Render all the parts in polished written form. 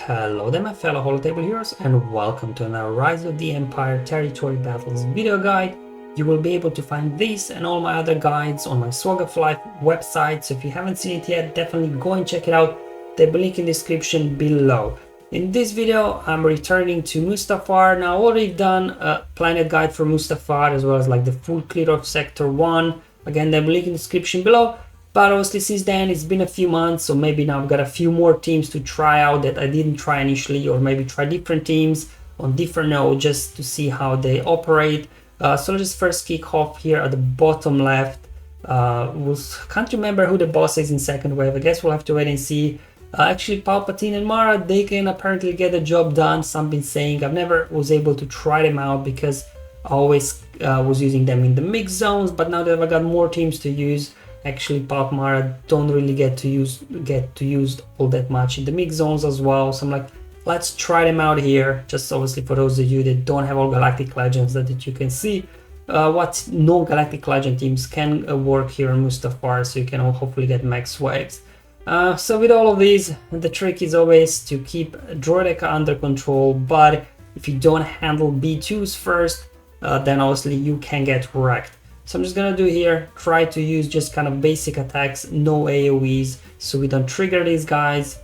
Hello there my fellow holotable heroes, and welcome to another Rise of the Empire Territory Battles video guide. You will be able to find this and all my other guides on my SWGOH Life website, so if you haven't seen it yet, definitely go and check it out. There'll be a link in the description below. In this video, I'm returning to Mustafar. Now, I've already done a planet guide for Mustafar, as well as like the full clear of Sector 1. Again, there'll be a link in the description below. But obviously since then it's been a few months, so maybe now I've got a few more teams to try out that I didn't try initially, or maybe try different teams on different nodes just to see how they operate. So let's just first kick off here at the bottom left. Can't remember who the boss is in second wave. I guess we'll have to wait and see. Actually, Palpatine and Mara, they can apparently get the job done. Some been saying I've never was able to try them out because I always was using them in the mix zones, but now that I've got more teams to use, actually Palp Mara don't really get to use all that much in the mix zones as well. So I'm like, let's try them out here, just obviously for those of you that don't have all Galactic Legends, that you can see what non-Galactic Legend teams can work here on Mustafar, so you can hopefully get max waves. So with all of these, the trick is always to keep Droideka under control, but if you don't handle B2s first, then obviously you can get wrecked. So I'm just gonna do here, try to use just kind of basic attacks, no AoEs, so we don't trigger these guys.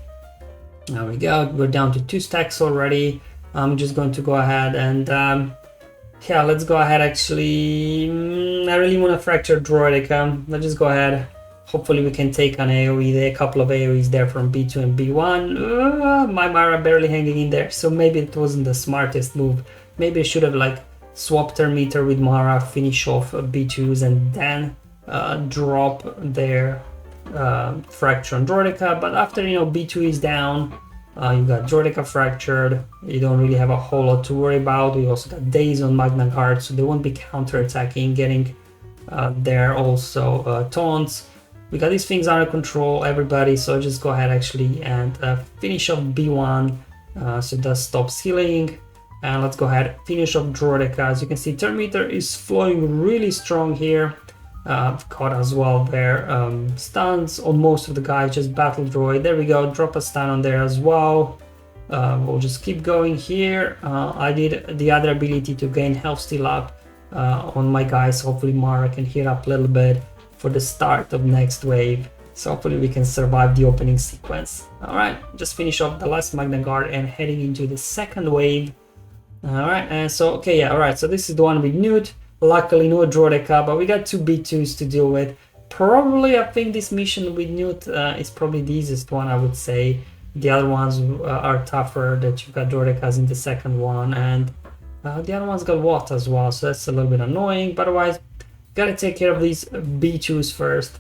There we go, we're down to 2 stacks already. I'm just going to go ahead and yeah, let's go ahead. Actually, I really want to fracture Droideka. Let's just go ahead. Hopefully we can take an AoE there, a couple of AoEs there from B2 and B1. My Mara barely hanging in there, so maybe it wasn't the smartest move. Maybe I should have like swap their meter with Mara, finish off B2s, and then drop their fracture on Droideka. But after, you know, B2 is down, you got Droideka fractured, you don't really have a whole lot to worry about. We also got Days on Magna Guard, so they won't be counter-attacking, getting there also taunts. We got these things under control, everybody, so just go ahead actually and finish off B1, so it does stop healing. And let's go ahead, finish off Droideka. As you can see, turn meter is flowing really strong here. Caught as well there. Stuns on most of the guys, just battle droid. There we go, drop a stun on there as well. We'll just keep going here. I did the other ability to gain health steal up on my guys. Hopefully Mara can heal up a little bit for the start of next wave. So hopefully we can survive the opening sequence. Alright, just finish off the last Magna Guard and heading into the second wave. Alright, and so, okay, yeah, alright, so this is the one with Nute. Luckily, no Droideka, but we got 2 B2s to deal with. Probably, I think this mission with Nute is probably the easiest one, I would say. The other ones are tougher, that you've got Droidekas in the second one, and the other one's got Watt as well, so that's a little bit annoying. But otherwise, gotta take care of these B2s first.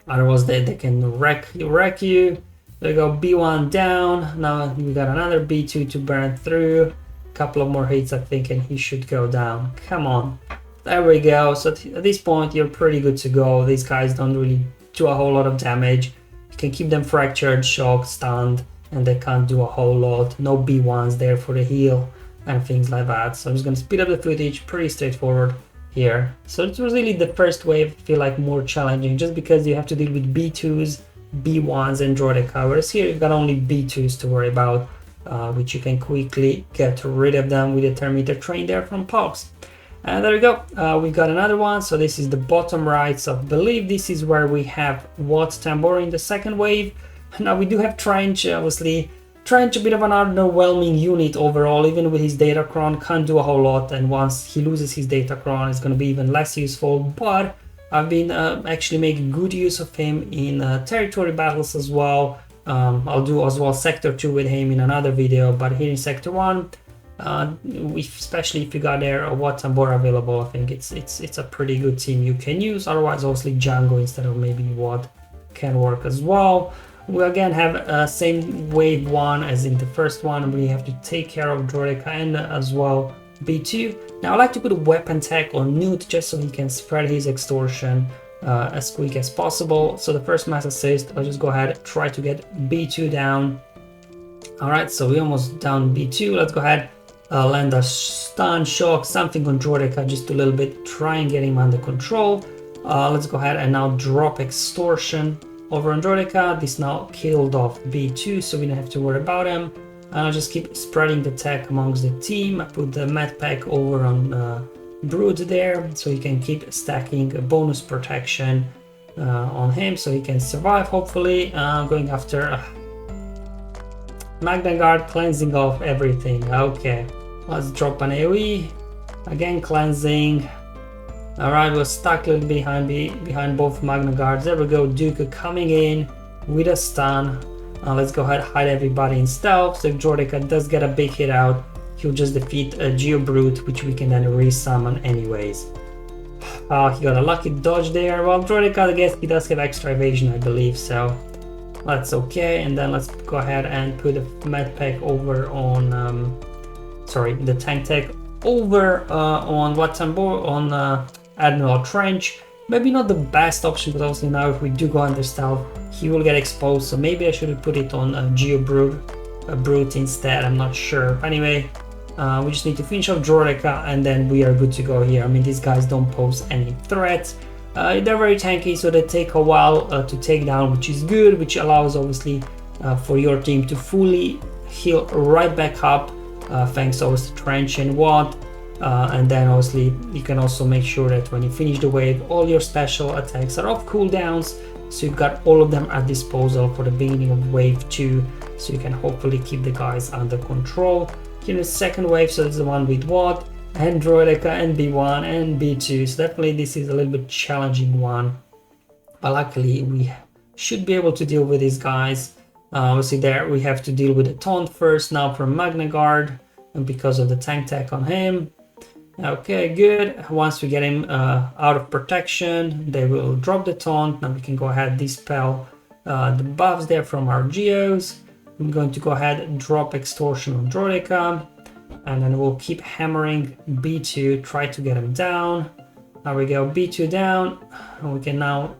Otherwise, they can wreck you. There you go, B1 down. Now we got another B2 to burn through. Couple of more hits, I think, and he should go down. Come on, there we go. So at this point you're pretty good to go. These guys don't really do a whole lot of damage. You can keep them fractured, shocked, stunned, and they can't do a whole lot. No B1s there for the heal and things like that. So I'm just gonna speed up the footage. Pretty straightforward here. So it was really the first wave, I feel like more challenging, just because you have to deal with B2s, B1s, and Droideka, whereas here you've got only B2s to worry about. Which you can quickly get rid of them with the Thermometer train there from Pops. And there we go, we got another one. So this is the bottom right, so I believe this is where we have Watt Tambor in the second wave. Now we do have Trench, obviously. Trench, a bit of an underwhelming unit overall, even with his Datacron, can't do a whole lot, and once he loses his Datacron it's going to be even less useful. But I've been actually making good use of him in territory battles as well. I'll do as well Sector 2 with him in another video, but here in Sector 1, especially if you got there a Watt Tambor available, I think it's a pretty good team you can use. Otherwise, obviously Django instead of maybe Watt can work as well. We again have same wave 1 as in the first one. We have to take care of Droideka and as well B2. Now I like to put a weapon tech on Nute just so he can spread his extortion as quick as possible. So the first mass assist, I'll just go ahead, try to get B2 down. Alright, so we almost down B2. Let's go ahead, land a stun, shock, something on Droideka just a little bit, try and get him under control. Let's go ahead and now drop extortion. over on Droideka. This now killed off B2, so we don't have to worry about him. And I'll just keep spreading the tech amongst the team. I put the med pack over on Brood there, so he can keep stacking a bonus protection on him, so he can survive, hopefully. Going after Magna Guard, cleansing off everything. Okay, let's drop an AoE. Again, cleansing. Alright, we're stuck a little bit behind both Magna Guards. There we go, Dooku coming in with a stun. Let's go ahead, hide everybody in stealth. So if Droideka does get a big hit out, he'll just defeat a Geobrute, which we can then resummon anyways. He got a lucky dodge there. Well, Droideka, I guess he does have extra evasion, I believe, so that's okay. And then let's go ahead and put the med pack over on, the tank tech over on Admiral Trench. Maybe not the best option, but also now if we do go under stealth, he will get exposed, so maybe I should have put it on Brute instead, I'm not sure. Anyway, we just need to finish off Droideka and then we are good to go here. I mean, these guys don't pose any threat. They're very tanky, so they take a while to take down, which is good, which allows obviously for your team to fully heal right back up, thanks obviously to Trench and Watt. And then obviously you can also make sure that when you finish the wave, all your special attacks are off cooldowns, so you've got all of them at disposal for the beginning of wave 2, so you can hopefully keep the guys under control. Here the second wave, so it's the one with Watt and Droideka and B1 and B2, so definitely this is a little bit challenging one, but luckily we should be able to deal with these guys. Obviously there we have to deal with the taunt first now from Magna Guard, and because of the tank tech on him. Okay, good. Once we get him out of protection, they will drop the taunt. Now we can go ahead and dispel the buffs there from our Geos. I'm going to go ahead and drop Extortion on Droideka, and then we'll keep hammering B2, try to get him down. There we go, B2 down, and we can now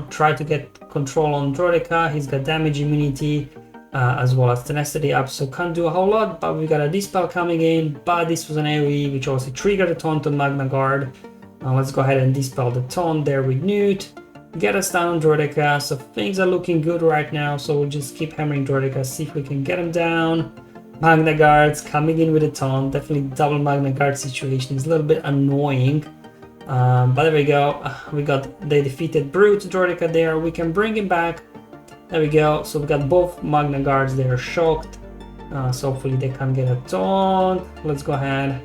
try to get control on Droideka. He's got damage immunity, as well as tenacity up, so can't do a whole lot, but we got a dispel coming in, but this was an AoE which also triggered the taunt on Magna Guard. Let's go ahead and dispel the taunt there with Nute, get us down on Droideka, so things are looking good right now, so we'll just keep hammering Droideka, see if we can get him down. Magna Guards coming in with a taunt, definitely double Magna Guard situation is a little bit annoying, but there we go, they defeated Brute Droideka there, we can bring him back. There we go, so we got both Magna Guards, they are shocked, so hopefully they can't get a taunt. Let's go ahead,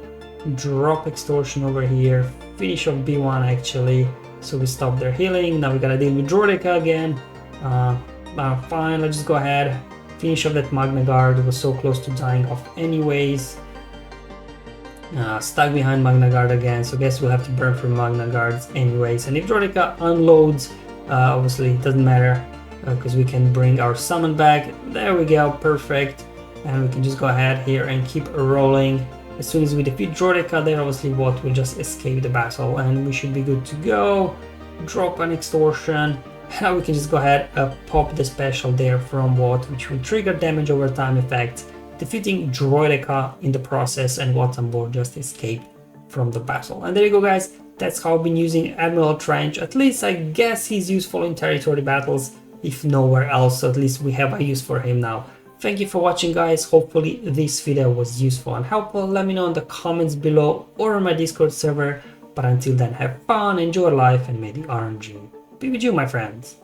drop Extortion over here, finish off B1 actually, so we stop their healing. Now we gotta deal with Droideka again. Fine, let's just go ahead, finish off that Magna Guard, it was so close to dying off anyways. Stuck behind Magna Guard again, so I guess we'll have to burn through Magna Guards anyways, and if Droideka unloads, obviously it doesn't matter, because we can bring our summon back. There we go, perfect, and we can just go ahead here and keep rolling. As soon as we defeat Droideka there, obviously Watt will just escape the battle and we should be good to go. Drop an Extortion. Now we can just go ahead pop the special there from Watt, which will trigger damage over time effect, defeating Droideka in the process, and Watt on board just escaped from the battle. And there you go guys, that's how I've been using Admiral Trench. At least I guess he's useful in territory battles, if nowhere else, so at least we have a use for him now. Thank you for watching guys, hopefully this video was useful and helpful. Let me know in the comments below or on my Discord server, but until then have fun, enjoy life, and may the RNG be with you my friends.